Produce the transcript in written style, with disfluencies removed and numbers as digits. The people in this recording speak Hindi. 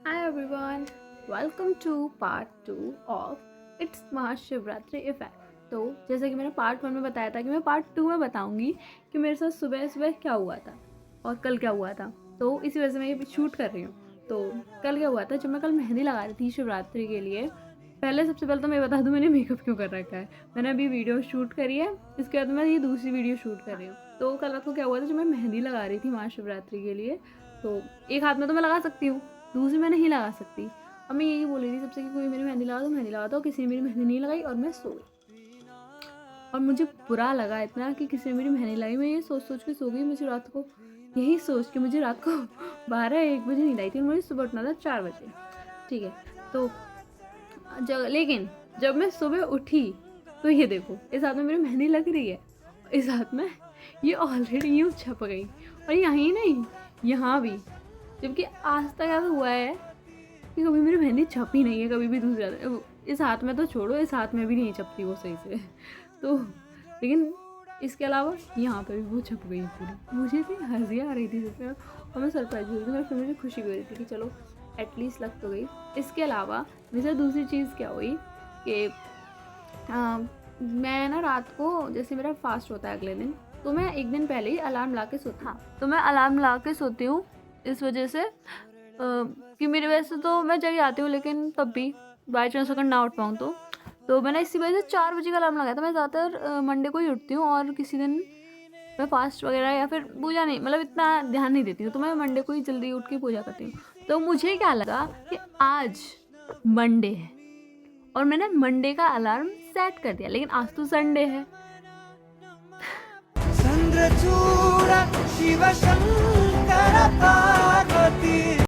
Hi everyone, welcome to part 2 of It's Mahashivratri effect. तो जैसे कि मैंने पार्ट 1 में बताया था कि मैं पार्ट 2 में बताऊंगी कि मेरे साथ सुबह सुबह क्या हुआ था और कल क्या हुआ था। तो इसी वजह से मैं ये शूट कर रही हूँ। तो कल क्या हुआ था, जब मैं कल मेहंदी लगा रही थी शिवरात्रि के लिए, पहले सबसे पहले तो मैं बता दूँ मैंने मेकअप क्यों कर रखा है। मैंने अभी वीडियो शूट करी है, इसके बाद मैं ये दूसरी वीडियो शूट कर रही हूँ। तो कल रात को क्या हुआ था, जब मैं मेहंदी लगा रही थी महाशिवरात्रि के लिए, तो एक हाथ में तो मैं लगा सकती हूँ, दूसरी मैं नहीं लगा सकती। और मैं यही बोल रही थी सबसे कि कोई मेरी मेहंदी लगा दो, किसी ने मेरी मेहंदी नहीं लगाई और मैं सो गई। और मुझे बुरा लगा इतना कि किसी ने मेरी मेहंदी लगाई। मैं ये सोच सोच के सो गई। मुझे रात को यही सोच के मुझे रात को 12-1 बजे नींद आई थी और मुझे सुबह उठना था 4 बजे। ठीक है, तो लेकिन जब मैं सुबह उठी तो ये देखो, इस हाथ में मेरी मेहंदी लग रही है, इस हाथ में ये ऑलरेडी यूँ छप गई, और यहीं नहीं यहाँ भी। जबकि आज तक ऐसा हुआ है कि कभी मेरी मेहंदी छपी नहीं है, कभी भी दूसरे इस हाथ में तो छोड़ो, इस हाथ में भी नहीं छपती वो सही से। तो लेकिन इसके अलावा यहाँ पे भी वो छप गई पूरी। मुझे इतनी हंसी आ रही थी जिसमें, और मैं सरप्राइज हुई थी, फिर मुझे खुशी भी हो रही थी कि चलो एटलीस्ट लग तो गई। इसके अलावा मेरे दूसरी चीज़ क्या हुई कि मैं ना रात को, जैसे मेरा फास्ट होता है अगले दिन, तो मैं एक दिन पहले ही अलार्म ला के सोती हूँ। तो मैं अलार्म ला के सोती हूँ इस वजह से कि मेरे वजह से तो मैं जग जाती हूँ, लेकिन तब भी बाई चांस अगर ना उठ पाऊँ तो मैंने इसी वजह से 4 बजे का अलार्म लगाया था। मैं ज़्यादातर मंडे को ही उठती हूँ, और किसी दिन मैं फास्ट वगैरह या फिर पूजा नहीं, मतलब इतना ध्यान नहीं देती हूँ, तो मैं मंडे को ही जल्दी उठ के पूजा करती हूँ। तो मुझे क्या लगा कि आज मंडे है और मैंने मंडे का अलार्म सेट कर दिया, लेकिन आज तो संडे है। चंद्रचूड़ शिव शंकर पार्वती।